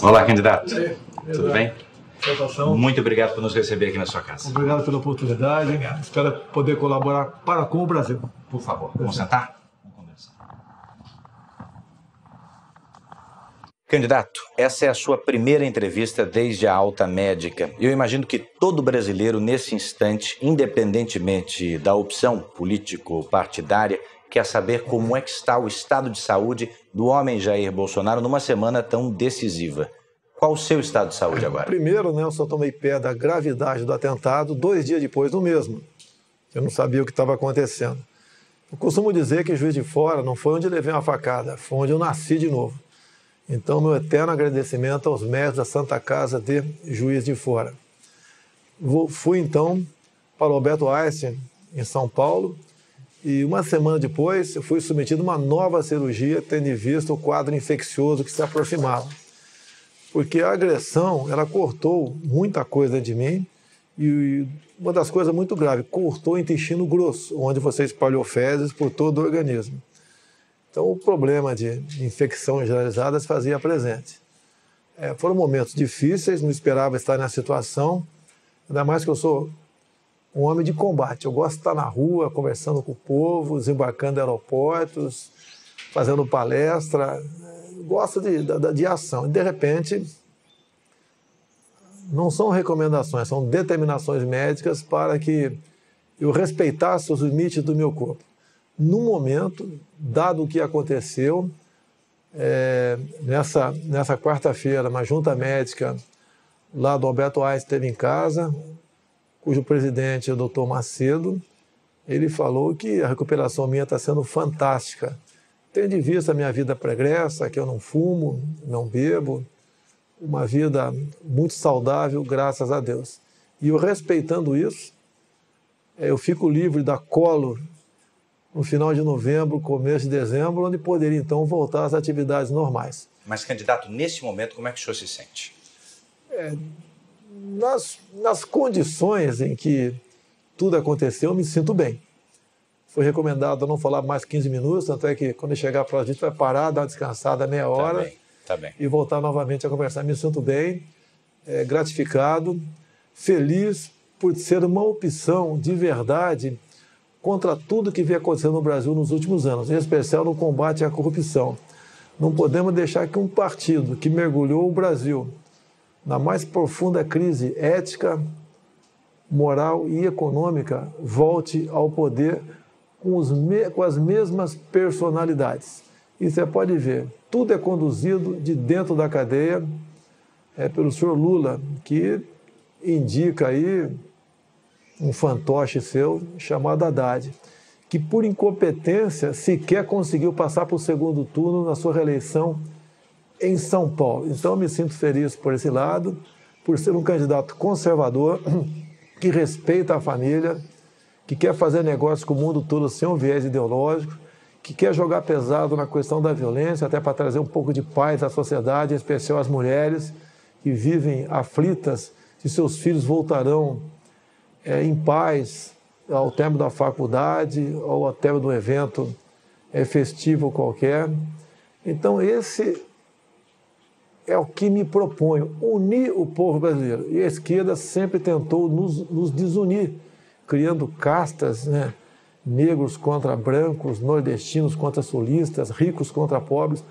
Olá, candidato. Tudo bem? Satisfação. Muito obrigado por nos receber aqui na sua casa. Obrigado pela oportunidade. Obrigado. Espero poder colaborar para com o Brasil. Por favor, vamos sentar? Vamos conversar. Candidato, essa é a sua primeira entrevista desde a alta médica. Eu imagino que todo brasileiro, nesse instante, independentemente da opção político-partidária, quer saber como é que está o estado de saúde do homem Jair Bolsonaro numa semana tão decisiva. Qual o seu estado de saúde agora? Primeiro, né, eu só tomei pé da gravidade do atentado 2 dias depois do mesmo. Eu não sabia o que estava acontecendo. Eu costumo dizer que Juiz de Fora não foi onde levei uma facada, foi onde eu nasci de novo. Então, meu eterno agradecimento aos médicos da Santa Casa de Juiz de Fora. Fui, então, para o Alberto Einstein, em São Paulo, e uma semana depois eu fui submetido a uma nova cirurgia, tendo em vista o quadro infeccioso que se aproximava. Porque a agressão, ela cortou muita coisa de mim, e uma das coisas muito graves, cortou o intestino grosso, onde você espalhou fezes por todo o organismo. Então, o problema de infecção generalizada se fazia presente. Foram momentos difíceis, não esperava estar nessa situação, ainda mais que eu sou um homem de combate. Eu gosto de estar na rua, conversando com o povo, desembarcando em aeroportos, fazendo palestra. Gosto de ação. E, de repente, não são recomendações, são determinações médicas para que eu respeitasse os limites do meu corpo. No momento, dado o que aconteceu, nessa quarta-feira, uma junta médica lá do Alberto Einstein esteve em casa, cujo presidente é o Dr. Macedo, ele falou que a recuperação minha está sendo fantástica. Tendo em vista a minha vida pregressa, que eu não fumo, não bebo, uma vida muito saudável, graças a Deus. E eu, respeitando isso, eu fico livre da colo no final de novembro, começo de dezembro, onde poderia, então, voltar às atividades normais. Mas, candidato, nesse momento, como é que o senhor se sente? Nas condições em que tudo aconteceu, eu me sinto bem. Foi recomendado não falar mais 15 minutos, tanto é que quando eu chegar para a gente vai parar, dar uma descansada meia hora tá bem. E voltar novamente a conversar. Me sinto bem, gratificado, feliz por ser uma opção de verdade contra tudo que vem acontecendo no Brasil nos últimos anos, em especial no combate à corrupção. Não podemos deixar que um partido que mergulhou o Brasil na mais profunda crise ética, moral e econômica volte ao poder com as mesmas personalidades. E você pode ver, tudo é conduzido de dentro da cadeia pelo senhor Lula, que indica aí um fantoche seu chamado Haddad, que por incompetência sequer conseguiu passar para o segundo turno na sua reeleição em São Paulo. Então eu me sinto feliz por esse lado, por ser um candidato conservador, que respeita a família, que quer fazer negócio com o mundo todo sem um viés ideológico, que quer jogar pesado na questão da violência, até para trazer um pouco de paz à sociedade, em especial às mulheres que vivem aflitas se seus filhos voltarão em paz ao término da faculdade ou ao término do evento festivo qualquer. Então, esse é o que me proponho, unir o povo brasileiro. E a esquerda sempre tentou nos desunir, criando castas, né? Negros contra brancos, nordestinos contra sulistas, ricos contra pobres,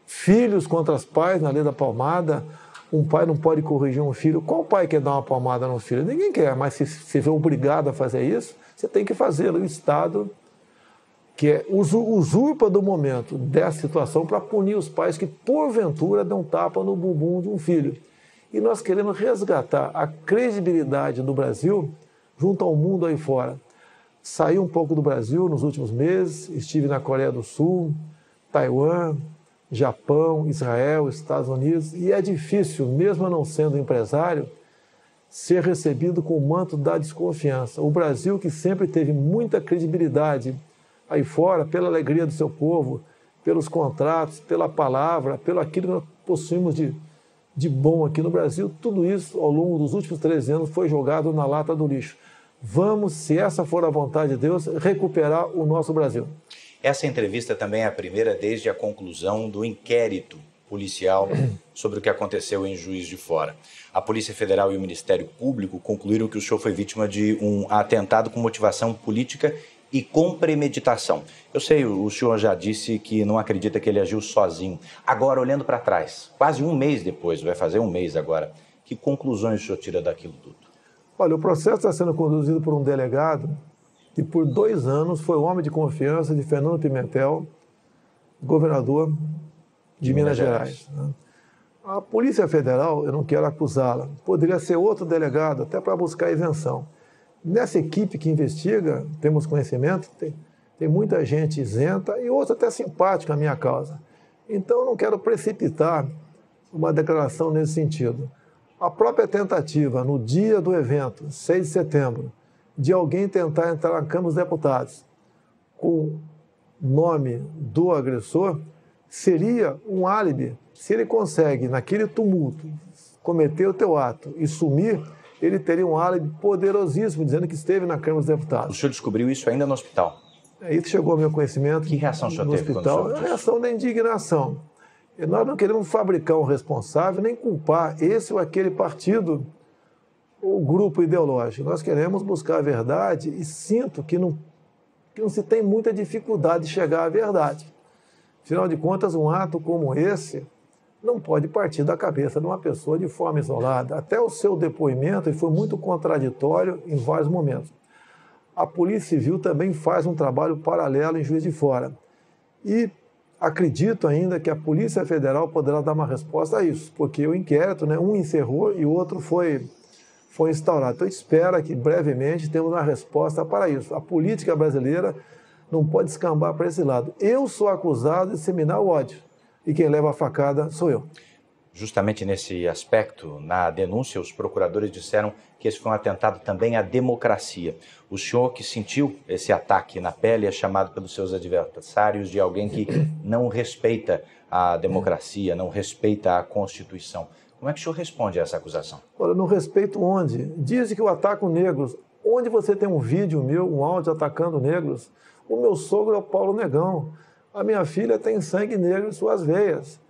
filhos contra os pais, na lei da palmada. Um pai não pode corrigir um filho. Qual pai quer dar uma palmada no filho? Ninguém quer, mas se você vê obrigado a fazer isso, você tem que fazê-lo. O Estado, que usurpa do momento dessa situação para punir os pais que, porventura, dão tapa no bumbum de um filho. E nós queremos resgatar a credibilidade do Brasil junto ao mundo aí fora. Saí um pouco do Brasil nos últimos meses, estive na Coreia do Sul, Taiwan, Japão, Israel, Estados Unidos, e é difícil, mesmo não sendo empresário, ser recebido com o manto da desconfiança. O Brasil, que sempre teve muita credibilidade aí fora, pela alegria do seu povo, pelos contratos, pela palavra, pelo aquilo que nós possuímos de bom aqui no Brasil, tudo isso, ao longo dos últimos 13 anos, foi jogado na lata do lixo. Vamos, se essa for a vontade de Deus, recuperar o nosso Brasil. Essa entrevista também é a primeira desde a conclusão do inquérito policial sobre o que aconteceu em Juiz de Fora. A Polícia Federal e o Ministério Público concluíram que o senhor foi vítima de um atentado com motivação política e com premeditação. Eu sei, o senhor já disse que não acredita que ele agiu sozinho. Agora, olhando para trás, quase um mês depois, vai fazer um mês agora, que conclusões o senhor tira daquilo tudo? Olha, o processo está sendo conduzido por um delegado que por 2 anos foi o homem de confiança de Fernando Pimentel, governador de Minas Gerais. A Polícia Federal, eu não quero acusá-la, poderia ser outro delegado, até para buscar isenção. Nessa equipe que investiga, temos conhecimento, tem muita gente isenta e outra até simpática à minha causa. Então, eu não quero precipitar uma declaração nesse sentido. A própria tentativa, no dia do evento, 6 de setembro, de alguém tentar entrar na Câmara dos Deputados com nome do agressor, seria um álibi. Se ele consegue, naquele tumulto, cometer o teu ato e sumir, ele teria um álibi poderosíssimo, dizendo que esteve na Câmara dos Deputados. O senhor descobriu isso ainda no hospital? Isso chegou ao meu conhecimento. Que reação o senhor no teve hospital? quando o senhor A reação da indignação. E nós não queremos fabricar um responsável, nem culpar esse ou aquele partido ou grupo ideológico. Nós queremos buscar a verdade e sinto que não se tem muita dificuldade de chegar à verdade. Afinal de contas, um ato como esse não pode partir da cabeça de uma pessoa de forma isolada. Até o seu depoimento ele foi muito contraditório em vários momentos. A Polícia Civil também faz um trabalho paralelo em Juiz de Fora. E acredito ainda que a Polícia Federal poderá dar uma resposta a isso, porque o inquérito, um encerrou e o outro foi instaurado. Então, espera que brevemente temos uma resposta para isso. A política brasileira não pode escambar para esse lado. Eu sou acusado de disseminar o ódio e quem leva a facada sou eu. Justamente nesse aspecto, na denúncia, os procuradores disseram que esse foi um atentado também à democracia. O senhor que sentiu esse ataque na pele é chamado pelos seus adversários de alguém que não respeita a democracia, não respeita a Constituição. Como é que o senhor responde a essa acusação? Olha, não respeito onde? Dizem que eu ataco negros. Onde você tem um vídeo meu, um áudio atacando negros? O meu sogro é o Paulo Negão. A minha filha tem sangue negro em suas veias.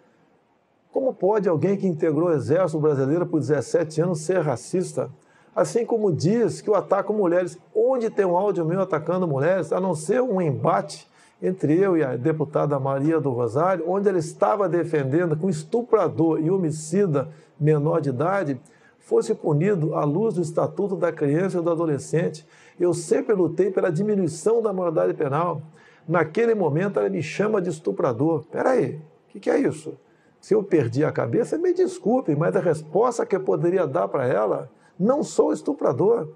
Como pode alguém que integrou o Exército Brasileiro por 17 anos ser racista? Assim como diz que eu ataco mulheres. Onde tem um áudio meu atacando mulheres, a não ser um embate entre eu e a deputada Maria do Rosário, onde ela estava defendendo que um estuprador e homicida menor de idade fosse punido à luz do Estatuto da Criança e do Adolescente. Eu sempre lutei pela diminuição da maioridade penal. Naquele momento, ela me chama de estuprador. Espera aí, o que é isso? Se eu perdi a cabeça, me desculpe, mas a resposta que eu poderia dar para ela, não sou estuprador.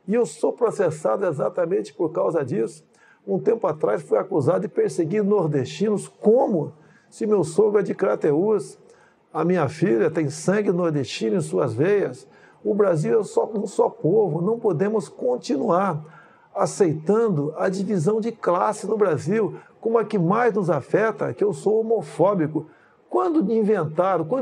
E eu sou processado exatamente por causa disso. Um tempo atrás fui acusado de perseguir nordestinos. Como? Se meu sogro é de Crateús, a minha filha tem sangue nordestino em suas veias. O Brasil é um só povo. Não podemos continuar aceitando a divisão de classe no Brasil, como a que mais nos afeta, que eu sou homofóbico. Quando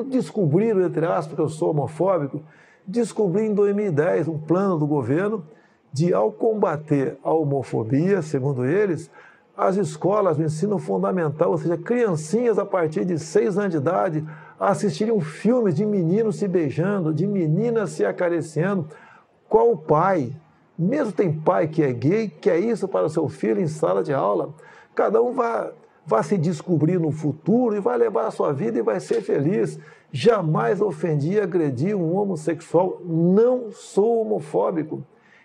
descobriram, entre aspas, que eu sou homofóbico, descobri em 2010 um plano do governo de, ao combater a homofobia, segundo eles, as escolas do ensino fundamental, ou seja, criancinhas a partir de 6 anos de idade, assistiriam filmes de meninos se beijando, de meninas se acariciando. Qual pai, mesmo tem pai que é gay, quer isso para o seu filho em sala de aula? Cada um vai se descobrir no futuro e vai levar a sua vida e vai ser feliz. Jamais ofendi e agredi um homossexual. Não sou homofóbico.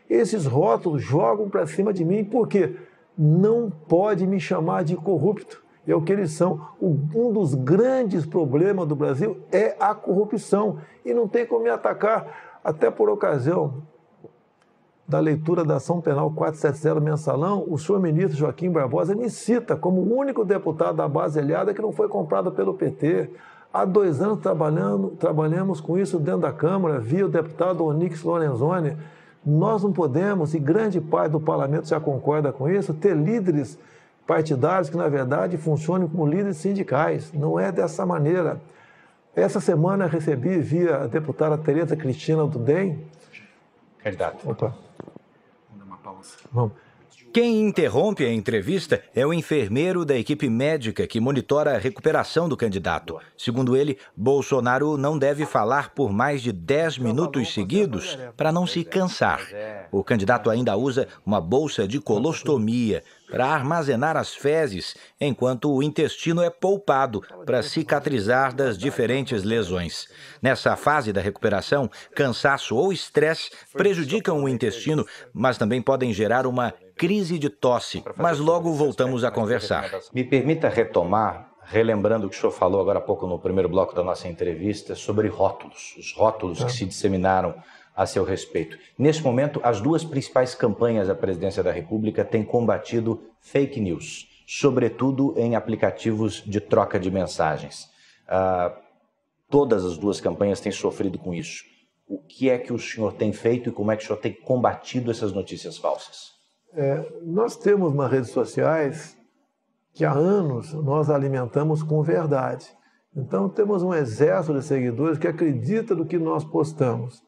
Esses rótulos jogam para cima de mim porque não pode me chamar de corrupto. É o que eles são. Um dos grandes problemas do Brasil é a corrupção. E não tem como me atacar. Até por ocasião da leitura da ação penal 470 mensalão, o senhor ministro Joaquim Barbosa me cita como o único deputado da base aliada que não foi comprado pelo PT. Há 2 anos trabalhamos com isso dentro da Câmara, via o deputado Onyx Lorenzoni. Nós não podemos, e grande parte do parlamento já concorda com isso, ter líderes partidários que, na verdade, funcionem como líderes sindicais. Não é dessa maneira. Essa semana recebi, via a deputada Tereza Cristina do DEM. Candidato. Opa. Vamos dar uma pausa. Vamos. Quem interrompe a entrevista é o enfermeiro da equipe médica que monitora a recuperação do candidato. Segundo ele, Bolsonaro não deve falar por mais de 10 minutos seguidos para não se cansar. O candidato ainda usa uma bolsa de colostomia para armazenar as fezes, enquanto o intestino é poupado para cicatrizar das diferentes lesões. Nessa fase da recuperação, cansaço ou estresse prejudicam o intestino, mas também podem gerar uma crise de tosse. Mas logo voltamos a conversar. Me permita retomar, relembrando o que o senhor falou agora há pouco no primeiro bloco da nossa entrevista, sobre rótulos, os rótulos que se disseminaram a seu respeito. Nesse momento, as duas principais campanhas da presidência da República têm combatido fake news, sobretudo em aplicativos de troca de mensagens. Todas as duas campanhas têm sofrido com isso. O que é que o senhor tem feito e como é que o senhor tem combatido essas notícias falsas? Nós temos nas redes sociais que há anos nós alimentamos com verdade. Então temos um exército de seguidores que acredita no que nós postamos.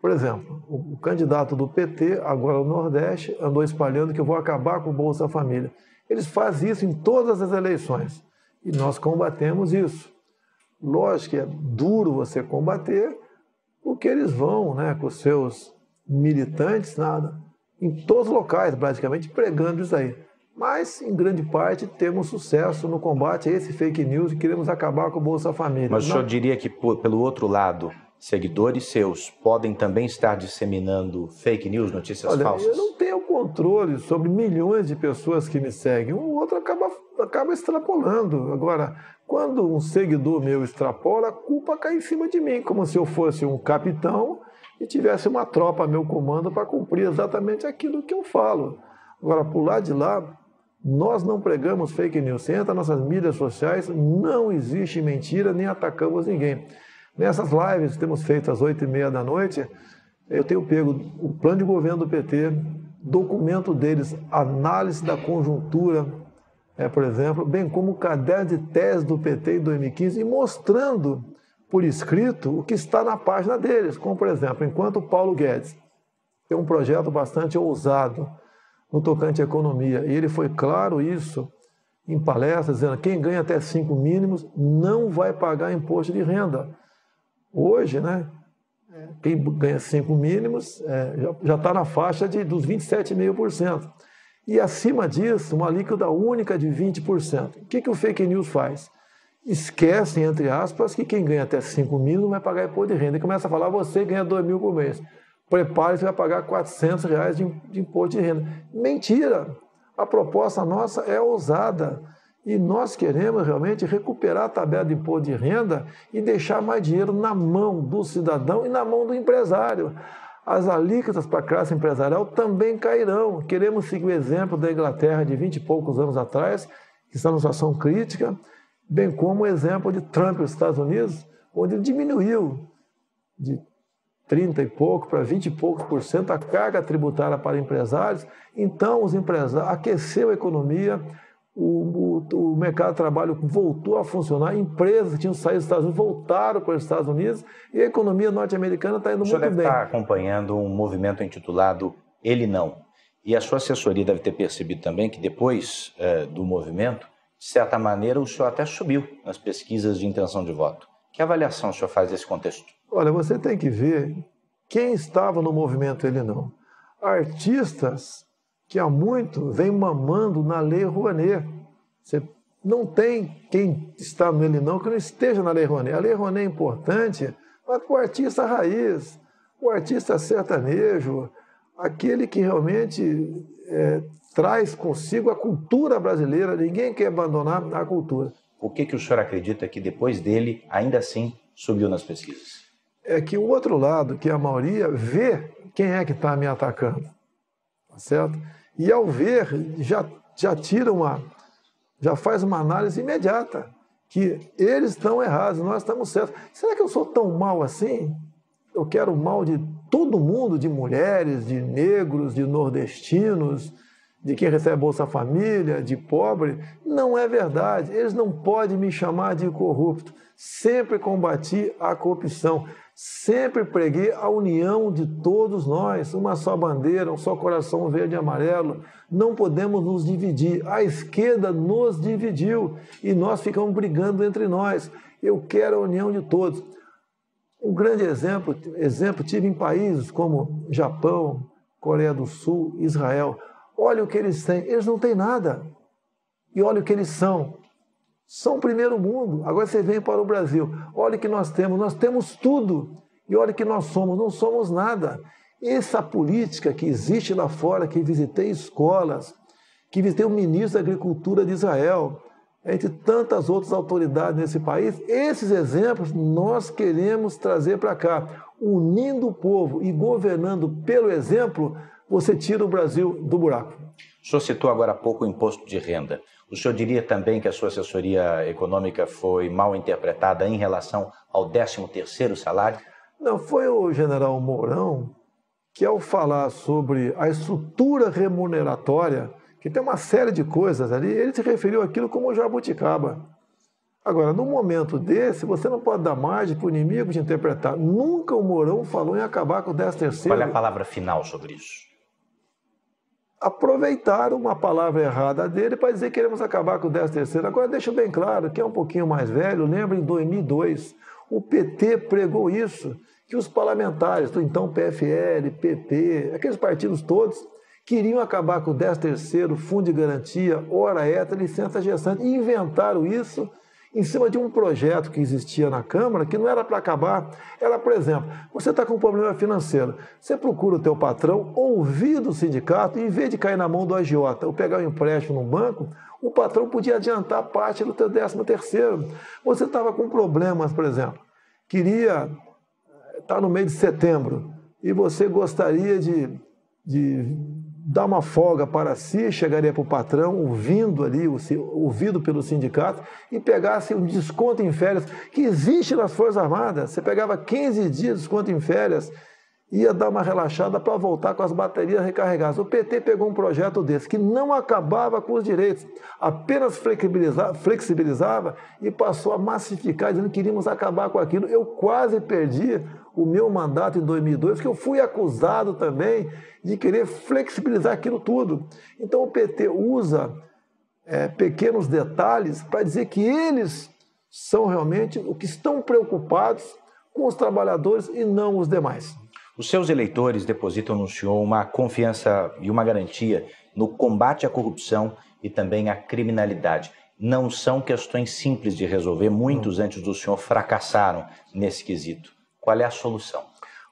Por exemplo, o candidato do PT, agora no Nordeste, andou espalhando que eu vou acabar com o Bolsa Família. Eles fazem isso em todas as eleições e nós combatemos isso. Lógico que é duro você combater, porque eles vão, com os seus militantes, em todos os locais, praticamente, pregando isso aí. Mas, em grande parte, temos sucesso no combate a esse fake news e queremos acabar com o Bolsa Família. Mas o senhor diria que, pelo outro lado, seguidores seus podem também estar disseminando fake news, notícias falsas? Eu não tenho controle sobre milhões de pessoas que me seguem. Um outro acaba extrapolando. Agora, quando um seguidor meu extrapola, a culpa cai em cima de mim, como se eu fosse um capitão e tivesse uma tropa a meu comando para cumprir exatamente aquilo que eu falo. Agora, por lado de lá, nós não pregamos fake news. Você entra nas nossas mídias sociais, não existe mentira, nem atacamos ninguém. Nessas lives que temos feito às 8h30 da noite, eu tenho pego o plano de governo do PT, documento deles, análise da conjuntura, por exemplo, bem como o caderno de tese do PT em 2015, e mostrando por escrito o que está na página deles, como, por exemplo, enquanto o Paulo Guedes tem um projeto bastante ousado no tocante à economia, e ele foi claro isso em palestras, dizendo que quem ganha até 5 mínimos não vai pagar imposto de renda. Hoje, quem ganha 5 mínimos já está na faixa dos 27,5%. E acima disso, uma alíquota única de 20%. O que o fake news faz? Esquece, entre aspas, que quem ganha até 5 mil vai pagar imposto de renda. E começa a falar, você ganha 2 mil por mês. Prepare-se, vai pagar R$400 de imposto de renda. Mentira! A proposta nossa é ousada. E nós queremos realmente recuperar a tabela de imposto de renda e deixar mais dinheiro na mão do cidadão e na mão do empresário. As alíquotas para a classe empresarial também cairão. Queremos seguir o exemplo da Inglaterra de 20 e poucos anos atrás, que está numa situação crítica, bem como o exemplo de Trump nos Estados Unidos, onde ele diminuiu de 30 e pouco para 20 e poucos por cento a carga tributária para empresários. Então, os empresários aqueceu a economia, o mercado de trabalho voltou a funcionar, empresas que tinham saído dos Estados Unidos voltaram para os Estados Unidos e a economia norte-americana está indo muito bem. O senhor deve estar acompanhando um movimento intitulado Ele Não. E a sua assessoria deve ter percebido também que depois do movimento, de certa maneira, o senhor até subiu nas pesquisas de intenção de voto. Que avaliação o senhor faz desse contexto? Olha, você tem que ver quem estava no movimento Ele Não. Artistas que há muito vem mamando na Lei Rouanet. Você não tem quem está no Ele Não que não esteja na Lei Rouanet. A Lei Rouanet é importante, mas para o artista raiz, o artista sertanejo, aquele que realmente traz consigo a cultura brasileira. Ninguém quer abandonar a cultura. Por que o senhor acredita que depois dele, ainda assim, subiu nas pesquisas? É que o outro lado, que a maioria, vê quem é que está me atacando. Tá certo? E ao ver, já faz uma análise imediata, que eles estão errados, nós estamos certos. Será que eu sou tão mal assim? Eu quero o mal de todo mundo, de mulheres, de negros, de nordestinos, de quem recebe Bolsa Família, de pobre. Não é verdade. Eles não podem me chamar de corrupto. sempre combati a corrupção, sempre preguei a união de todos nós, uma só bandeira, um só coração verde e amarelo. Não podemos nos dividir. A esquerda nos dividiu e nós ficamos brigando entre nós. Eu quero a união de todos. Um grande exemplo tive em países como Japão, Coreia do Sul, Israel. Olha o que eles têm. Eles não têm nada. E olha o que eles são. São o primeiro mundo. Agora você vem para o Brasil. Olha o que nós temos tudo. E olha o que nós somos, não somos nada. Essa política que existe lá fora, que visitei escolas, que visitei o ministro da Agricultura de Israel, entre tantas outras autoridades nesse país, esses exemplos nós queremos trazer para cá. Unindo o povo e governando pelo exemplo, você tira o Brasil do buraco. O senhor citou agora há pouco o imposto de renda. O senhor diria também que a sua assessoria econômica foi mal interpretada em relação ao 13º salário? Não, foi o general Mourão que, ao falar sobre a estrutura remuneratória, que tem uma série de coisas ali, ele se referiu àquilo como jabuticaba. Agora, no momento desse, você não pode dar margem para o inimigo de interpretar. Nunca o Mourão falou em acabar com o 13º. Qual é a palavra final sobre isso? Aproveitaram uma palavra errada dele para dizer que queremos acabar com o 13º. Agora, deixa bem claro, quem é um pouquinho mais velho, lembra em 2002, o PT pregou isso, que os parlamentares do então PFL, PP, aqueles partidos todos, queriam acabar com o 13º, fundo de garantia, hora extra, licença gestante, e inventaram isso em cima de um projeto que existia na Câmara, que não era para acabar, era, por exemplo, você está com um problema financeiro, você procura o teu patrão, ouvir do sindicato, e em vez de cair na mão do agiota ou pegar um empréstimo no banco, o patrão podia adiantar parte do teu 13º. Você estava com problemas, por exemplo, queria estar no mês de setembro, e você gostaria de dar uma folga para si, chegaria para o patrão, ouvido pelo sindicato, e pegasse um desconto em férias, que existe nas Forças Armadas. Você pegava 15 dias de desconto em férias, ia dar uma relaxada para voltar com as baterias recarregadas. O PT pegou um projeto desse, que não acabava com os direitos, apenas flexibilizava e passou a massificar, dizendo que queríamos acabar com aquilo. Eu quase perdi o meu mandato em 2002, porque eu fui acusado também de querer flexibilizar aquilo tudo. Então o PT usa pequenos detalhes para dizer que eles são realmente o que estão preocupados com os trabalhadores e não os demais. Os seus eleitores depositam no senhor uma confiança e uma garantia no combate à corrupção e também à criminalidade. Não são questões simples de resolver, muitos antes do senhor fracassaram nesse quesito. Qual é a solução?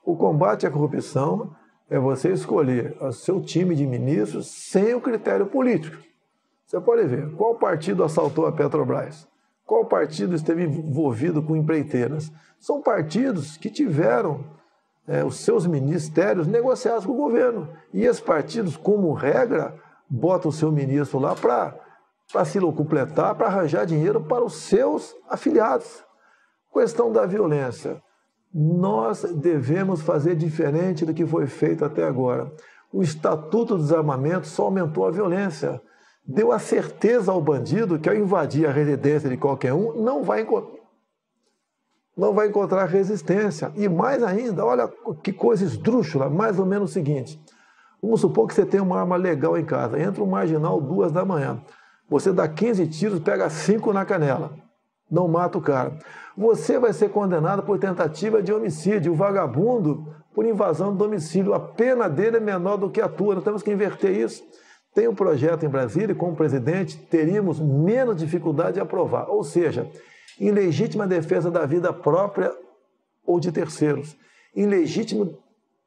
O combate à corrupção é você escolher o seu time de ministros sem o critério político. Você pode ver qual partido assaltou a Petrobras, qual partido esteve envolvido com empreiteiras. São partidos que tiveram os seus ministérios negociados com o governo. E esses partidos, como regra, botam o seu ministro lá para se locupletar, para arranjar dinheiro para os seus afiliados. Questão da violência. Nós devemos fazer diferente do que foi feito até agora. O Estatuto do Desarmamento só aumentou a violência. Deu a certeza ao bandido que, ao invadir a residência de qualquer um, não vai encontrar resistência. E mais ainda, olha que coisa esdrúxula, mais ou menos o seguinte. Vamos supor que você tem uma arma legal em casa, entra um marginal 2 da manhã. Você dá 15 tiros, pega 5 na canela. Não mata o cara. Você vai ser condenado por tentativa de homicídio. O vagabundo por invasão do domicílio. A pena dele é menor do que a tua. Nós temos que inverter isso. Tem um projeto em Brasília e, como presidente, teríamos menos dificuldade de aprovar. Ou seja, em legítima defesa da vida própria ou de terceiros.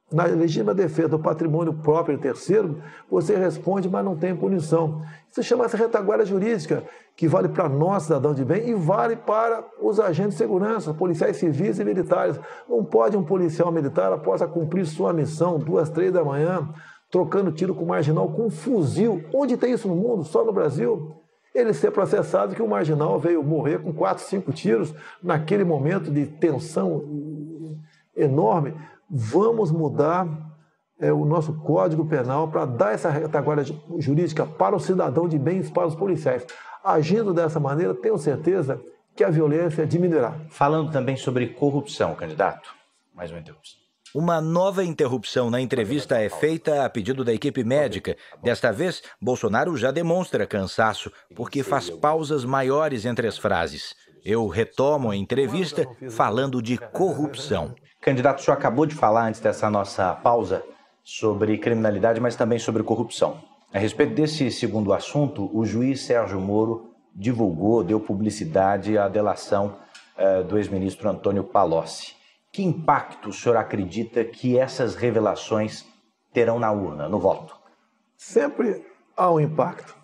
Na legítima defesa do patrimônio próprio de terceiro, você responde, mas não tem punição. Isso chama-se retaguarda jurídica, que vale para nós, cidadão de bem, e vale para os agentes de segurança, policiais civis e militares. Não pode um policial militar, após cumprir sua missão, 2, 3 da manhã, trocando tiro com marginal, com um fuzil. Onde tem isso no mundo? Só no Brasil. Ele ser processado que o marginal veio morrer com 4, 5 tiros naquele momento de tensão enorme. Vamos mudar o nosso Código Penal para dar essa retaguarda jurídica para o cidadão de bem e para os policiais. Agindo dessa maneira, tenho certeza que a violência diminuirá. Falando também sobre corrupção, candidato. Mais uma interrupção. Uma nova interrupção na entrevista é feita a pedido da equipe médica. Desta vez, Bolsonaro já demonstra cansaço, porque faz pausas maiores entre as frases. Eu retomo a entrevista falando de corrupção. Candidato, o senhor acabou de falar antes dessa nossa pausa sobre criminalidade, mas também sobre corrupção. A respeito desse segundo assunto, o juiz Sérgio Moro divulgou, deu publicidade à delação do ex-ministro Antônio Palocci. Que impacto o senhor acredita que essas revelações terão na urna, no voto? Sempre há um impacto.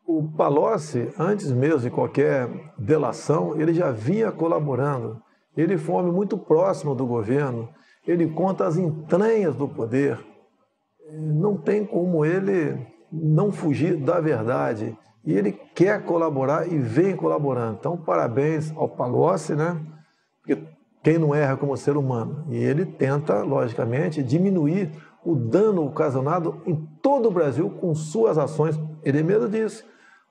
O Palocci, antes mesmo de qualquer delação, ele já vinha colaborando. Ele foi um homem muito próximo do governo, ele conta as entranhas do poder. Não tem como ele não fugir da verdade. E ele quer colaborar e vem colaborando. Então, parabéns ao Palocci, né? Porque quem não erra como ser humano. E ele tenta, logicamente, diminuir o dano ocasionado em todo o Brasil com suas ações. Ele mesmo disse,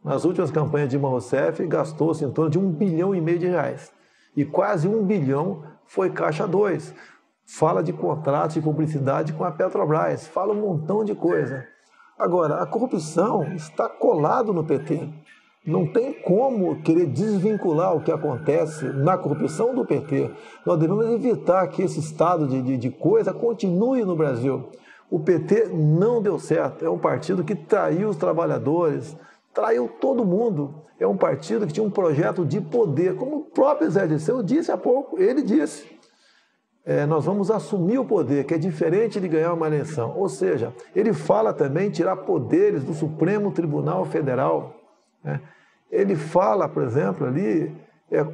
nas últimas campanhas de Dilma Rousseff, gastou-se em torno de R$1,5 bilhão de reais. E quase 1 bilhão foi Caixa 2. Fala de contratos de publicidade com a Petrobras, fala um montão de coisa. Agora, a corrupção está colado no PT. Não tem como querer desvincular o que acontece na corrupção do PT. Nós devemos evitar que esse estado de coisa continue no Brasil. O PT não deu certo. É um partido que traiu os trabalhadores, traiu todo mundo. É um partido que tinha um projeto de poder. Como o próprio Zé Dirceu disse há pouco, ele disse. Nós vamos assumir o poder, que é diferente de ganhar uma eleição. Ou seja, ele fala também em tirar poderes do Supremo Tribunal Federal, né? Ele fala, por exemplo, ali,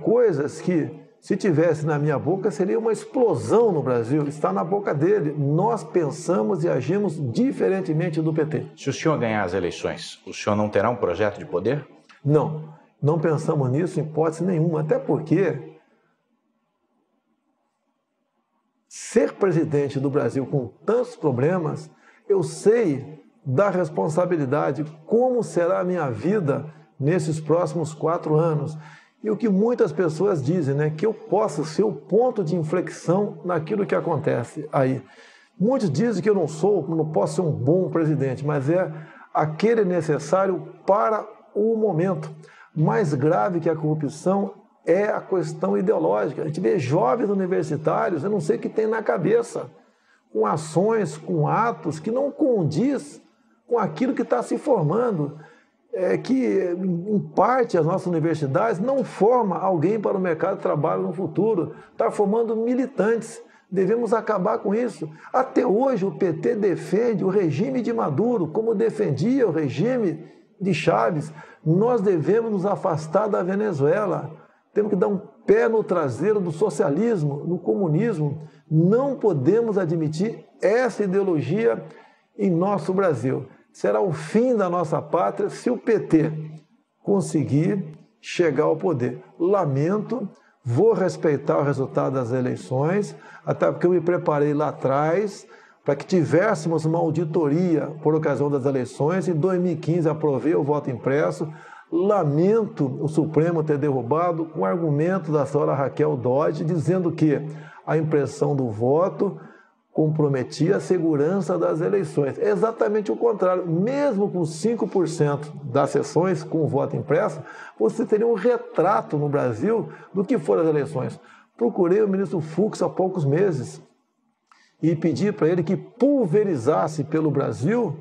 coisas que, se tivesse na minha boca, seria uma explosão no Brasil. Está na boca dele. Nós pensamos e agimos diferentemente do PT. Se o senhor ganhar as eleições, o senhor não terá um projeto de poder? Não, não pensamos nisso em hipótese nenhuma. Até porque ser presidente do Brasil com tantos problemas, eu sei da responsabilidade, como será a minha vida nesses próximos 4 anos. E o que muitas pessoas dizem, né, que eu posso ser o ponto de inflexão naquilo que acontece aí. Muitos dizem que eu não posso ser um bom presidente, mas é aquele necessário para o momento. Mais grave que a corrupção é a questão ideológica. A gente vê jovens universitários, eu não sei o que tem na cabeça, com ações, com atos que não condiz com aquilo que está se formando. Que, em parte, as nossas universidades não formam alguém para o mercado de trabalho no futuro, está formando militantes. Devemos acabar com isso. Até hoje, o PT defende o regime de Maduro, como defendia o regime de Chávez. Nós devemos nos afastar da Venezuela. Temos que dar um pé no traseiro do socialismo, no comunismo. Não podemos admitir essa ideologia em nosso Brasil. Será o fim da nossa pátria se o PT conseguir chegar ao poder. Lamento, vou respeitar o resultado das eleições, até porque eu me preparei lá atrás para que tivéssemos uma auditoria por ocasião das eleições. Em 2015 aprovei o voto impresso. Lamento o Supremo ter derrubado com argumento da senhora Raquel Dodge, dizendo que a impressão do voto comprometia a segurança das eleições. É exatamente o contrário. Mesmo com 5% das sessões com o voto impresso, você teria um retrato no Brasil do que foram as eleições. Procurei o ministro Fux há poucos meses e pedi para ele que pulverizasse pelo Brasil,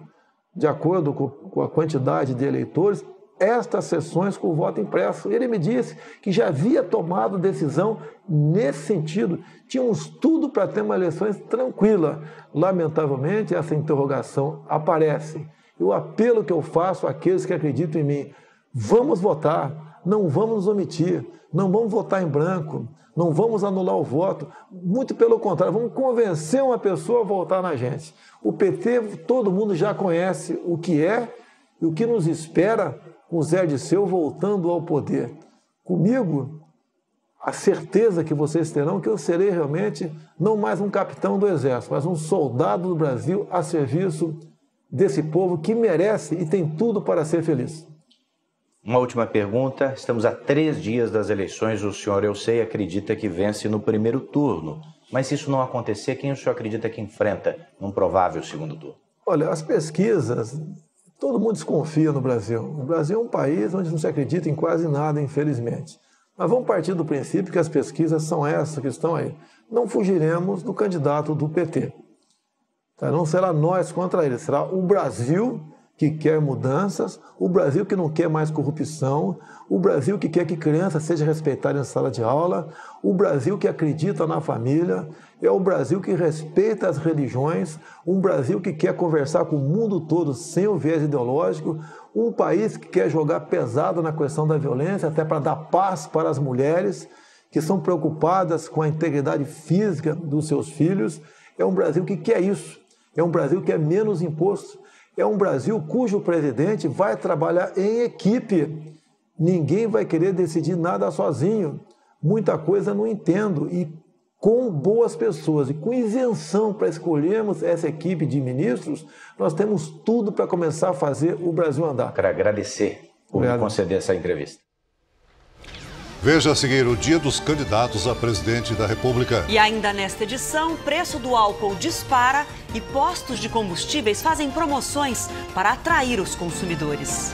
de acordo com a quantidade de eleitores, estas sessões com o voto impresso. Ele me disse que já havia tomado decisão nesse sentido. Tinha um estudo para ter uma eleição tranquila. Lamentavelmente, essa interrogação aparece. E o apelo que eu faço àqueles que acreditam em mim: vamos votar, não vamos nos omitir, não vamos votar em branco, não vamos anular o voto. Muito pelo contrário, vamos convencer uma pessoa a votar na gente. O PT, todo mundo já conhece o que é e o que nos espera com o Zé Dirceu voltando ao poder. Comigo, a certeza que vocês terão que eu serei realmente não mais um capitão do Exército, mas um soldado do Brasil a serviço desse povo que merece e tem tudo para ser feliz. Uma última pergunta. Estamos a 3 dias das eleições. O senhor, eu sei, acredita que vence no primeiro turno. Mas se isso não acontecer, quem o senhor acredita que enfrenta num provável segundo turno? Olha, as pesquisas, todo mundo desconfia no Brasil. O Brasil é um país onde não se acredita em quase nada, infelizmente. Mas vamos partir do princípio que as pesquisas são essas que estão aí. Não fugiremos do candidato do PT. Não será nós contra ele, será o Brasil que quer mudanças, o Brasil que não quer mais corrupção, o Brasil que quer que criança seja respeitada em sala de aula, o Brasil que acredita na família, é o Brasil que respeita as religiões, um Brasil que quer conversar com o mundo todo sem o viés ideológico, um país que quer jogar pesado na questão da violência, até para dar paz para as mulheres que são preocupadas com a integridade física dos seus filhos. É um Brasil que quer isso, é um Brasil que é menos imposto, é um Brasil cujo presidente vai trabalhar em equipe. Ninguém vai querer decidir nada sozinho. Muita coisa não entendo. E com boas pessoas e com isenção para escolhermos essa equipe de ministros, nós temos tudo para começar a fazer o Brasil andar. Quero agradecer por me conceder essa entrevista. Veja a seguir o Dia dos Candidatos a Presidente da República. E ainda nesta edição, o preço do álcool dispara e postos de combustíveis fazem promoções para atrair os consumidores.